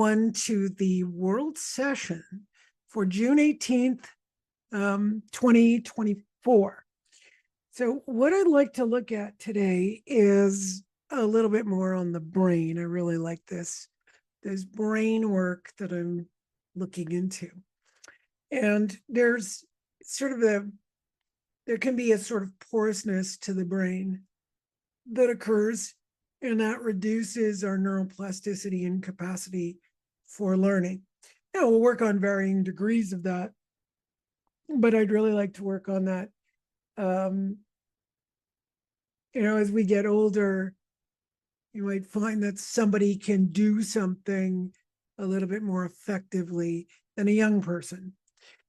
everyone to the World Session for June 18th, 2024. So what I'd like to look at today is a little bit more on the brain. I really like this brain work that I'm looking into. And there's sort of there can be a sort of porousness to the brain that occurs, and that reduces our neuroplasticity and capacity for learning. Now, we'll work on varying degrees of that, but I'd really like to work on that. As we get older, you might find that somebody can do something a little bit more effectively than a young person.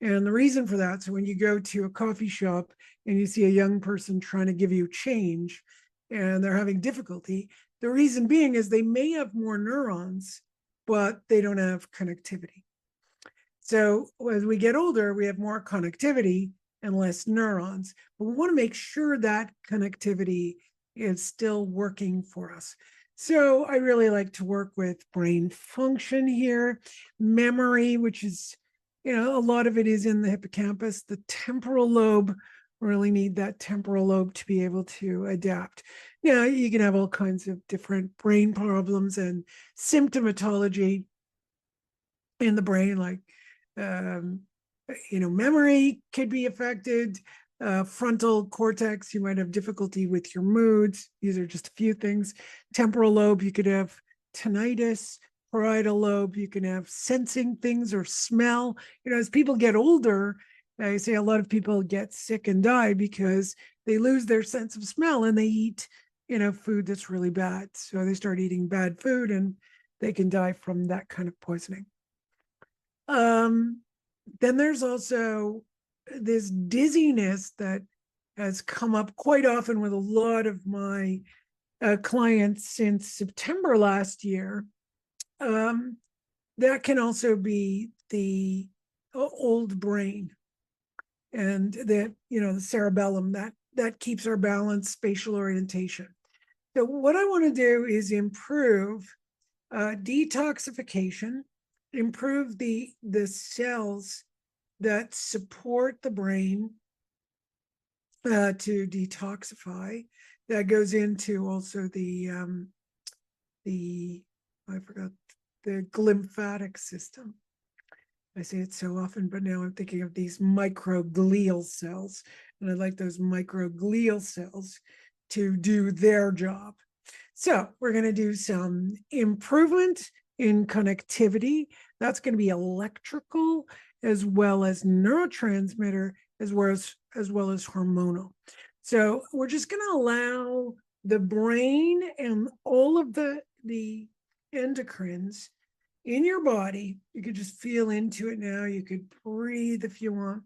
And the reason for that, so when you go to a coffee shop and you see a young person trying to give you change and they're having difficulty, the reason being is they may have more neurons, but they don't have connectivity. So as we get older, we have more connectivity and less neurons, but we want to make sure that connectivity is still working for us. So I really like to work with brain function here, memory, which is, a lot of it is in the hippocampus. The temporal lobe, really need that temporal lobe to be able to adapt. You can have all kinds of different brain problems and symptomatology in the brain, like memory could be affected. Frontal cortex, you might have difficulty with your moods. These are just a few things. Temporal lobe, you could have tinnitus. Parietal lobe, you can have sensing things or smell. As people get older, I say a lot of people get sick and die because they lose their sense of smell and they eat, food that's really bad. So they start eating bad food and they can die from that kind of poisoning. Then there's also this dizziness that has come up quite often with a lot of my clients since September last year. That can also be the old brain, and that the cerebellum that keeps our balance, spatial orientation. So what I want to do is improve detoxification, improve the cells that support the brain to detoxify. That goes into also the I forgot the lymphatic system. I say it so often, but now I'm thinking of these microglial cells, and I'd like those microglial cells to do their job. So we're going to do some improvement in connectivity. That's going to be electrical as well as neurotransmitter, as well as hormonal. So we're just going to allow the brain and all of the endocrines in your body. You could just feel into it now. You could breathe if you want.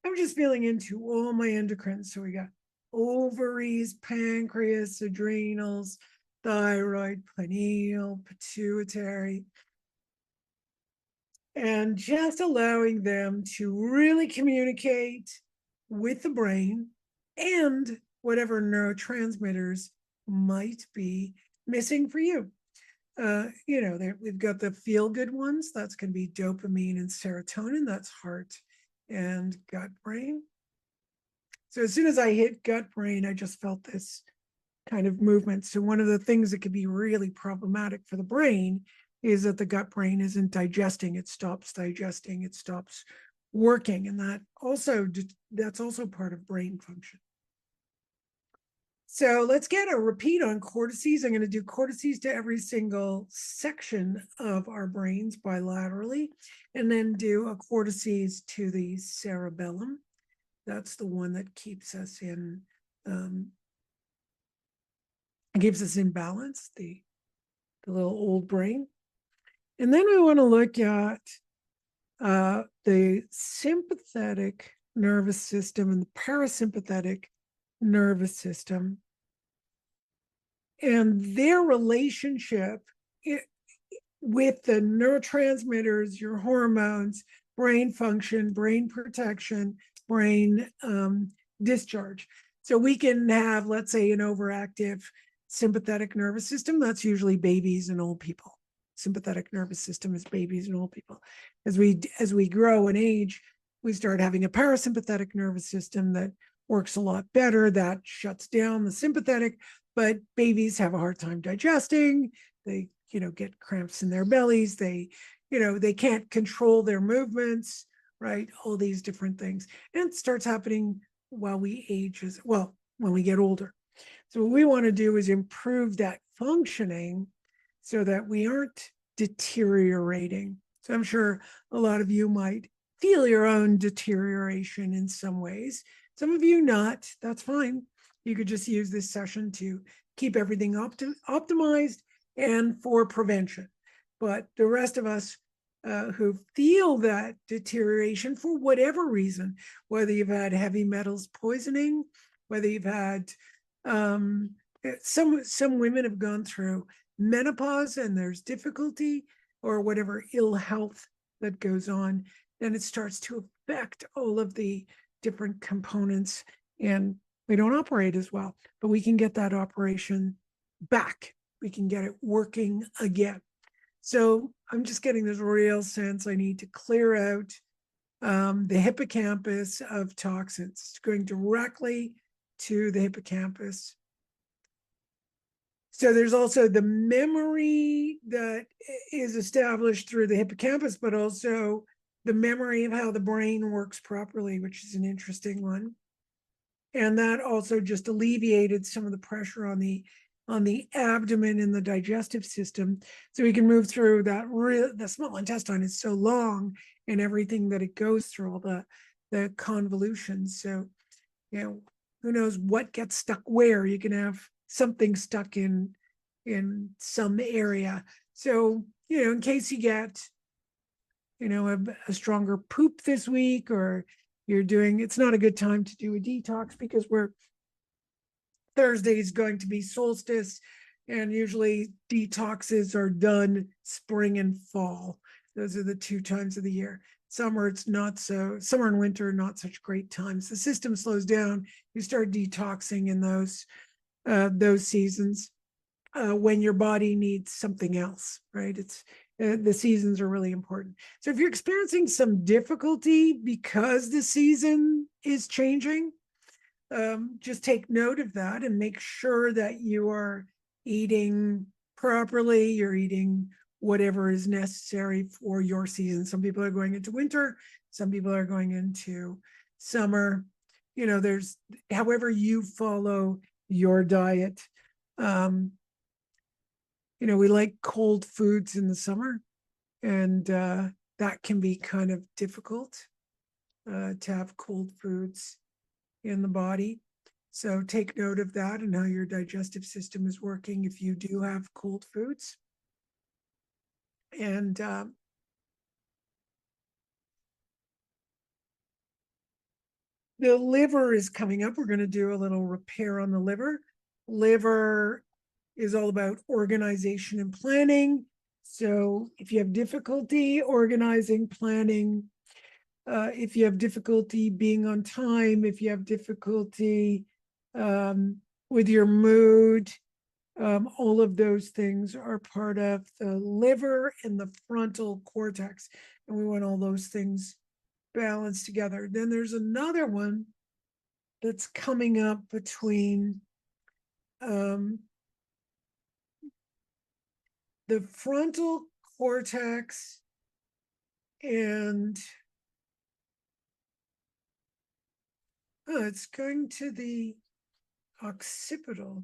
I'm just feeling into all my endocrines. So we got ovaries, pancreas, adrenals, thyroid, pineal, pituitary, and just allowing them to really communicate with the brain and whatever neurotransmitters might be missing for you. We've got the feel-good ones. That's going to be dopamine and serotonin. That's heart and gut brain. So as soon as I hit gut brain, I just felt this kind of movement. So one of the things that could be really problematic for the brain is that the gut brain isn't digesting. It stops digesting. It stops working. And that's also part of brain function. So let's get a repeat on cortices. I'm going to do cortices to every single section of our brains bilaterally, and then do a cortices to the cerebellum. That's the one that keeps us in balance, the little old brain. And then we want to look at the sympathetic nervous system and the parasympathetic nervous system and their relationship with the neurotransmitters, your hormones, brain function, brain protection, brain discharge. So we can have, let's say, an overactive sympathetic nervous system. That's usually babies and old people. sympathetic nervous system as babies and old people. As we grow and age, we start having a parasympathetic nervous system that works a lot better, that shuts down the sympathetic, but babies have a hard time digesting. They, get cramps in their bellies. They, they can't control their movements, right? All these different things. And it starts happening while we age as well, when we get older. So what we want to do is improve that functioning so that we aren't deteriorating. So I'm sure a lot of you might feel your own deterioration in some ways. Some of you not, that's fine. You could just use this session to keep everything optimized and for prevention. But the rest of us who feel that deterioration for whatever reason, whether you've had heavy metals poisoning, whether you've had some women have gone through menopause and there's difficulty or whatever ill health that goes on, then it starts to affect all of the different components and we don't operate as well, but we can get that operation back. We can get it working again. So I'm just getting this real sense I need to clear out the hippocampus of toxins. It's going directly to the hippocampus. So there's also the memory that is established through the hippocampus, but also the memory of how the brain works properly, which is an interesting one. And that also just alleviated some of the pressure on the abdomen and the digestive system. So we can move through that. The small intestine is so long and everything that it goes through, all the convolutions. So, who knows what gets stuck where. You can have something stuck in some area. So, in case you get, a stronger poop this week, or it's not a good time to do a detox because Thursday is going to be solstice, and usually detoxes are done spring and fall. Those are the 2 times of the year. Summer and winter are not such great times. The system slows down. You start detoxing in those seasons when your body needs something else, right? The seasons are really important. So if you're experiencing some difficulty because the season is changing, just take note of that and make sure that you are eating properly. You're eating whatever is necessary for your season. Some people are going into winter, some people are going into summer. There's however you follow your diet. We like cold foods in the summer, and that can be kind of difficult to have cold foods in the body. So take note of that and how your digestive system is working if you do have cold foods. And the liver is coming up. We're going to do a little repair on the liver. Liver is all about organization and planning. So if you have difficulty organizing, planning, if you have difficulty being on time, if you have difficulty with your mood, all of those things are part of the liver and the frontal cortex. And we want all those things balanced together. Then there's another one that's coming up between the frontal cortex and it's going to the occipital.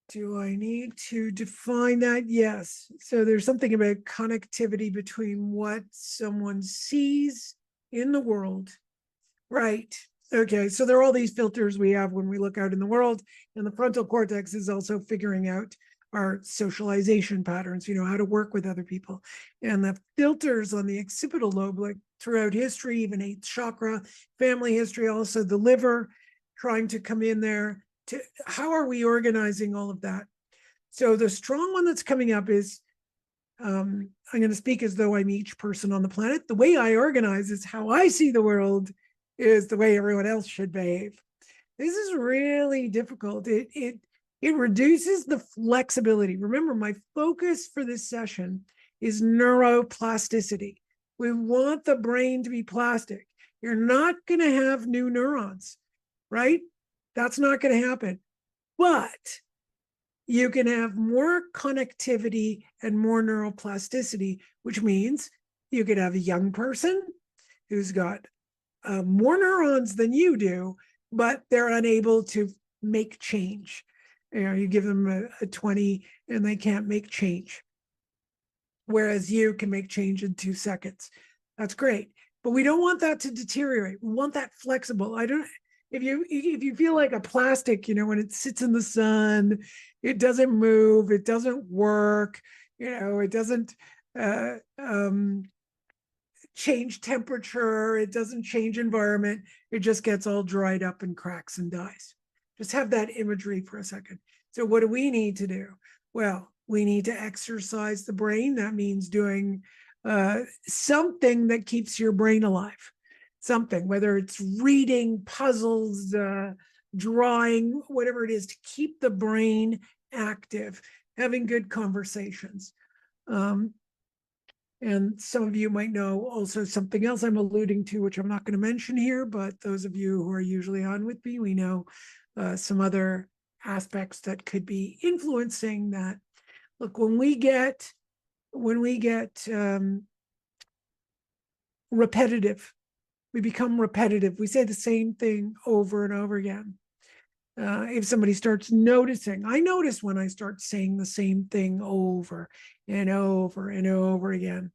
Do I need to define that? Yes. So there's something about connectivity between what someone sees in the world. Right. Okay. So there are all these filters we have when we look out in the world, and the frontal cortex is also figuring out our socialization patterns, how to work with other people. And the filters on the occipital lobe, like throughout history, even 8th chakra, family history, also the liver trying to come in there. How are we organizing all of that? So the strong one that's coming up is, I'm going to speak as though I'm each person on the planet. The way I organize is how I see the world is the way everyone else should behave. This is really difficult. It reduces the flexibility. Remember, my focus for this session is neuroplasticity. We want the brain to be plastic. You're not going to have new neurons, right? That's not going to happen. But you can have more connectivity and more neuroplasticity, which means you could have a young person who's got more neurons than you do, but they're unable to make change. You give them a 20 and they can't make change. Whereas you can make change in 2 seconds. That's great. But we don't want that to deteriorate. We want that flexible. If you feel like a plastic, when it sits in the sun, it doesn't move, it doesn't work, it doesn't change temperature, it doesn't change environment, it just gets all dried up and cracks and dies. Just have that imagery for a second. So what do we need to do? Well, we need to exercise the brain. That means doing something that keeps your brain alive. Something, whether it's reading, puzzles, drawing, whatever it is, to keep the brain active, having good conversations. And some of you might know also something else I'm alluding to, which I'm not going to mention here, but those of you who are usually on with me, we know some other aspects that could be influencing that. Look, when we get repetitive, we become repetitive. We say the same thing over and over again. If somebody starts noticing, I notice when I start saying the same thing over and over and over again,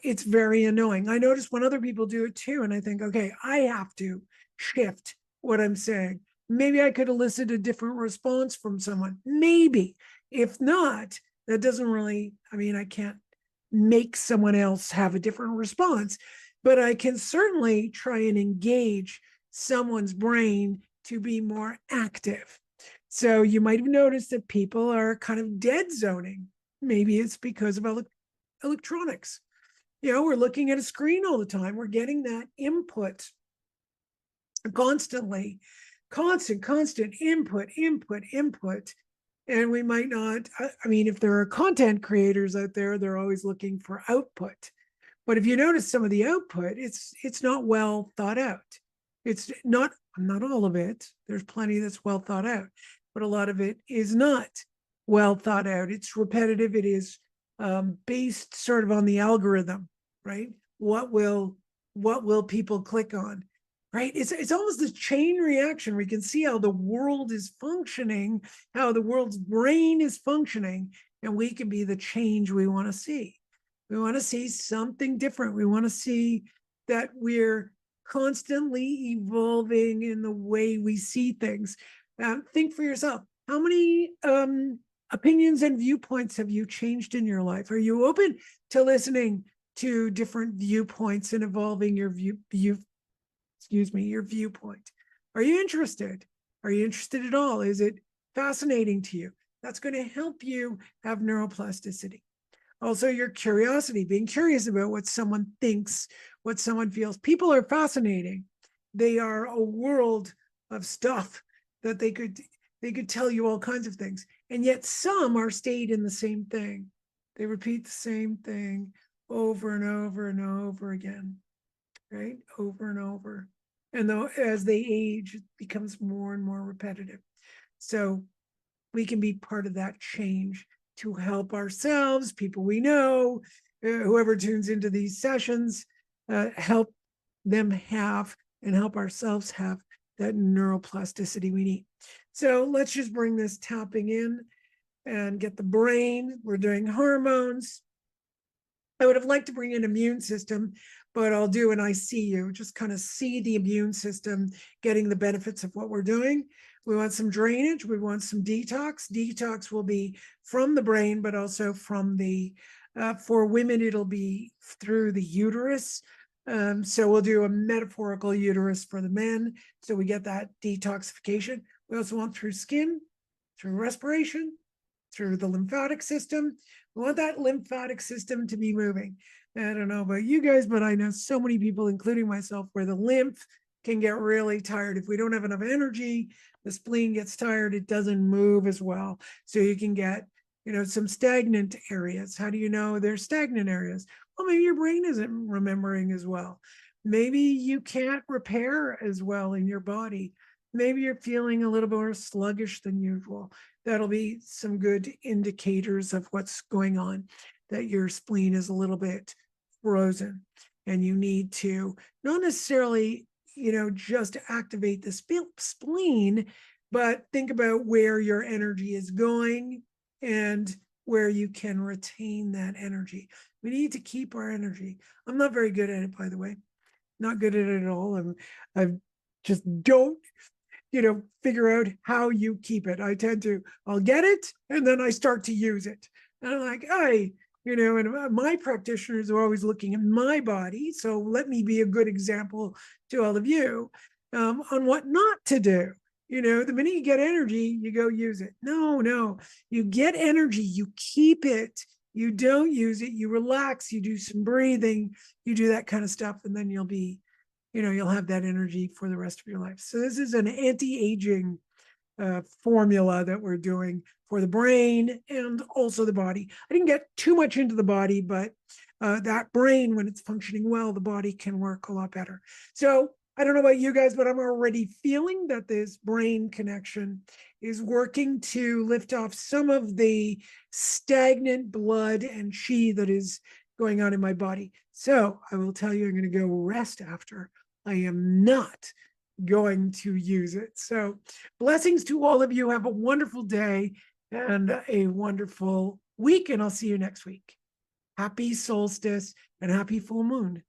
it's very annoying. I notice when other people do it too, and I think, okay, I have to shift what I'm saying. Maybe I could elicit a different response from someone. Maybe. If not, that doesn't really, I can't make someone else have a different response, but I can certainly try and engage someone's brain to be more active. So you might have noticed that people are kind of dead zoning. Maybe it's because of electronics. We're looking at a screen all the time. We're getting that input constantly, constant input. And we might not, if there are content creators out there, they're always looking for output. But if you notice some of the output, it's not well thought out. It's not all of it. There's plenty that's well thought out, but a lot of it is not well thought out. It's repetitive. It is based sort of on the algorithm, right? What will people click on, right? It's almost a chain reaction. We can see how the world is functioning, how the world's brain is functioning, and we can be the change we want to see. We want to see something different. We want to see that we're constantly evolving in the way we see things. Think for yourself. How many opinions and viewpoints have you changed in your life? Are you open to listening to different viewpoints and evolving your your viewpoint? Are you interested? Are you interested at all? Is it fascinating to you? That's going to help you have neuroplasticity. Also, your curiosity, being curious about what someone thinks, what someone feels. People are fascinating. They are a world of stuff that they could tell you all kinds of things. And yet some are stayed in the same thing. They repeat the same thing over and over and over again, right? Over and over. And though as they age, it becomes more and more repetitive. So we can be part of that change to help ourselves, people we know, whoever tunes into these sessions, help them have and help ourselves have that neuroplasticity we need. So let's just bring this tapping in and get the brain. We're doing hormones. I would have liked to bring in immune system, but I'll do an ICU, just kind of see the immune system getting the benefits of what we're doing. We want some drainage. We want some detox. Detox will be from the brain, but also from for women, it'll be through the uterus. So we'll do a metaphorical uterus for the men. So we get that detoxification. We also want through skin, through respiration, through the lymphatic system. We want that lymphatic system to be moving. I don't know about you guys, but I know so many people, including myself, where the lymph can get really tired. If we don't have enough energy, the spleen gets tired, it doesn't move as well. So you can get, some stagnant areas. How do you know there's stagnant areas? Well, maybe your brain isn't remembering as well. Maybe you can't repair as well in your body. Maybe you're feeling a little more sluggish than usual. That'll be some good indicators of what's going on, that your spleen is a little bit frozen, and you need to not necessarily, just activate the spleen, but think about where your energy is going and where you can retain that energy. We need to keep our energy. I'm not very good at it, by the way. Not good at it at all. I just don't, figure out how you keep it. I'll get it and then I start to use it. And I'm like, and my practitioners are always looking at my body. So let me be a good example to all of you on what not to do. The minute you get energy, you go use it. No, you get energy, you keep it. You don't use it, you relax, you do some breathing, you do that kind of stuff, and then you'll have that energy for the rest of your life. So this is an anti-aging formula that we're doing for the brain and also the body. I didn't get too much into the body, but that brain, when it's functioning well, the body can work a lot better. So I don't know about you guys, but I'm already feeling that this brain connection is working to lift off some of the stagnant blood and chi that is going on in my body. So I will tell you, I'm going to go rest after. I am not going to use it. So blessings to all of you. Have a wonderful day and a wonderful week, and I'll see you next week. Happy solstice and happy full moon.